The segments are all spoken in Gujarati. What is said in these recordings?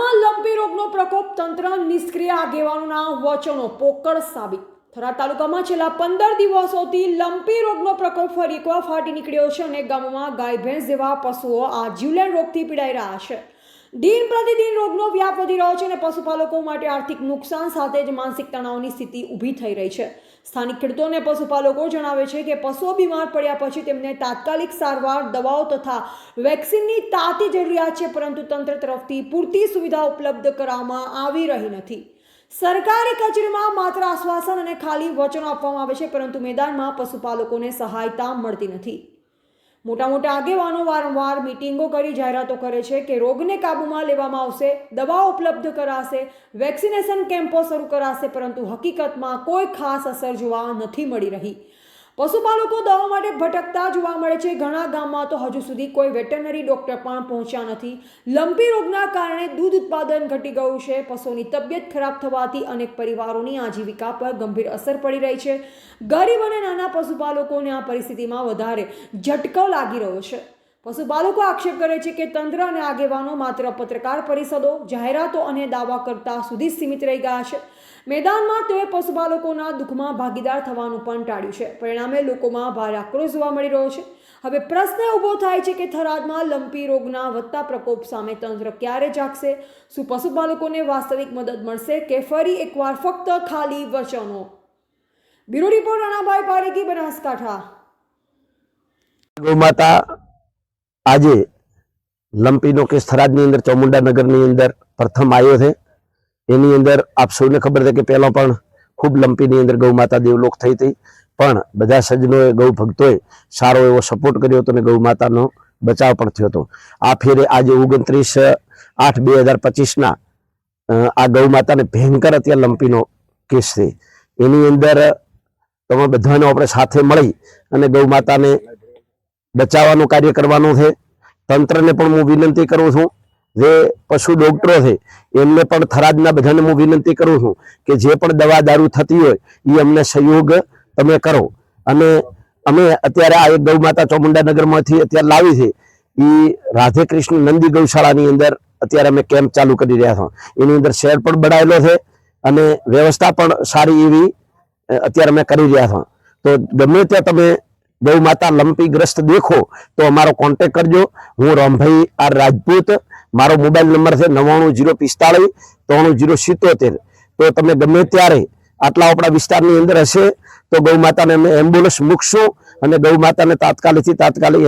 થરાદમાં લંપી રોગનો પ્રકોપ, તંત્ર નિષ્ક્રિય, આગેવાનોના વચનો પોકળ સાબિત। થરાદ તાલુકામાં છેલ્લા 15 દિવસોથી લંપી રોગનો પ્રકોપ ફરી એકવાર ફાટી નીકળ્યો છે અને ગામોમાં ગાય ભેંસ જેવા પશુઓ આ જીવલેણ રોગથી પીડાઈ રહ્યા છે। દિન પ્રતિદિન રોગનો વ્યાપ વધી રહ્યો છે અને પશુપાલકો માટે આર્થિક નુકસાન સાથે જ માનસિક તણાવની સ્થિતિ ઊભી થઈ રહી છે। સ્થાનિક ખેડૂતો અને પશુપાલકો જણાવે છે કે પશુઓ બીમાર પડ્યા પછી તેમને તાત્કાલિક સારવાર, દવાઓ તથા વેક્સિનની તાતી જરૂરિયાત છે, પરંતુ તંત્ર તરફથી પૂરતી સુવિધા ઉપલબ્ધ કરવામાં આવી રહી નથી। સરકારી કચેરીમાં માત્ર આશ્વાસન અને ખાલી વચનો આપવામાં આવે છે, પરંતુ મેદાનમાં પશુપાલકોને સહાયતા મળતી નથી। મોટા મોટા આગેવાનો વારંવાર મીટિંગો કરી જાહેરાતો કરે છે કે રોગને કાબૂમાં લેવામાં આવશે, દવાઓ ઉપલબ્ધ કરાશે, વેક્સિનેશન કેમ્પો શરૂ કરાશે, પરંતુ હકીકતમાં કોઈ ખાસ અસર જોવા નથી મળી રહી। પશુપાલકો દવા માટે ભટકતા જોવા મળે છે। ઘણા ગામમાં તો હજુ સુધી કોઈ વેટરનરી ડોક્ટર પણ પહોંચ્યા નથી। લંપી રોગના કારણે દૂધ ઉત્પાદન ઘટી ગયું છે। પશુઓની તબિયત ખરાબ થવાથી અનેક પરિવારોની આજીવિકા પર ગંભીર અસર પડી રહી છે। ગરીબ અને નાના પશુપાલકોને આ પરિસ્થિતિમાં વધારે ઝટકો લાગી રહ્યો છે। પશુપાલકો આક્ષેપ કરે છે કે તંત્ર અને આગેવાનો માત્ર પત્રકાર પરિષદો, જાહેરાતો અને દાવા કરતા સુધી સીમિત રહી ગયા છે। મેદાનમાં તેઓએ પશુપાલકોના દુઃખમાં ભાગીદાર થવાનું પણ ટાળ્યું છે। પરિણામે લોકોમાં ભારે આક્રોશ જોવા મળી રહ્યો છે। હવે પ્રશ્ન ઊભો થાય છે કે થરાદમાં લંપી રોગના વધતા પ્રકોપ સામે તંત્ર ક્યારે જાગશે? શું પશુપાલકોને વાસ્તવિક મદદ મળશે કે ફરી એકવાર ફક્ત ખાલી વચનો? Bureau report Ranabhai પારેખી, Banaskantha. ગૌમાતા આજે લંપીનો કેસ થરાદની અંદર ચામુંડાનગરની અંદર પ્રથમ આવ્યો છે। એની અંદર આપ સૌને ખબર છે કે પહેલા પણ ખૂબ લંપીની અંદર ગૌમાતા દેવલોક થઈ હતી, પણ બધા સજ્જનોએ, ગૌ ભક્તોએ સારો એવો સપોર્ટ કર્યો હતો અને ગૌમાતાનો બચાવ પણ થયો હતો। આ ફેરે આજે 29/8/2025ના આ ગૌમાતાને ભયંકર અત્યારે લંપીનો કેસ છે। એની અંદર તમે બધાને આપણે સાથે મળી અને ગૌમાતાને બચાવવાનું કાર્ય કરવાનું છે। તંત્રને પણ હું વિનંતી કરું છું, જે પશુ ડોક્ટરો છે એમને પણ થરાદના બધાને હું વિનંતી કરું છું કે જે પણ દવા દારૂ થતી હોય એ અમને સહયોગ તમે કરો। અને અમે અત્યારે આ એક ગૌમાતા ચામુંડાનગરમાંથી અત્યારે લાવી છે, એ રાધે કૃષ્ણ નંદી ગૌશાળાની અંદર અત્યારે અમે કેમ્પ ચાલુ કરી રહ્યા છો। એની અંદર શેડ પણ બનાવેલો છે અને વ્યવસ્થા પણ સારી એવી અત્યારે અમે કરી રહ્યા છો। તો ગમે ત્યાં તમે ગૌ માતા લંપીગ્રસ્ત દેખો તો અમારો કોન્ટેક્ટ કરજો। હું રામભાઈ આર રાજપૂત, મારો મોબાઈલ નંબર છે 99 045 300 77। તો તમે ગમે ત્યારે આટલા આપણા વિસ્તારની અંદર હશે તો ગૌ માતાને અમે એમ્બ્યુલન્સ મૂકશું અને ગૌ માતાને તાત્કાલિક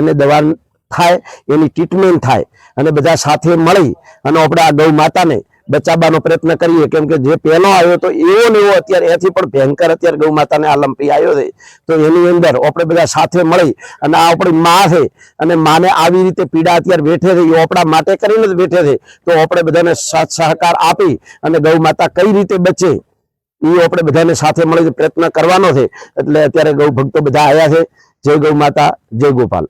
એને દવા થાય, એની ટ્રીટમેન્ટ થાય અને બધા સાથે મળી અને આપણે આ ગૌ માતાને બચાવવાનો પ્રયત્ન કરીએ। કેમ કે જે પહેલો આવ્યો તો એવો ને એવો અત્યારે એથી પણ ભયંકર અત્યારે ગૌ માતાને આ લંપી આવ્યો છે, તો એની અંદર આપણે બધા સાથે મળી અને આ આપણી માં છે અને માને આવી રીતે પીડા અત્યારે બેઠે છે, એ આપણા માટે કરીને જ બેઠે છે। તો આપણે બધાને સાથ સહકાર આપી અને ગૌ માતા કઈ રીતે બચે એ આપણે બધાને સાથે મળી પ્રયત્ન કરવાનો છે। એટલે અત્યારે ગૌ ભક્તો બધા આવ્યા છે। જય ગૌ માતા, જય ગોપાલ।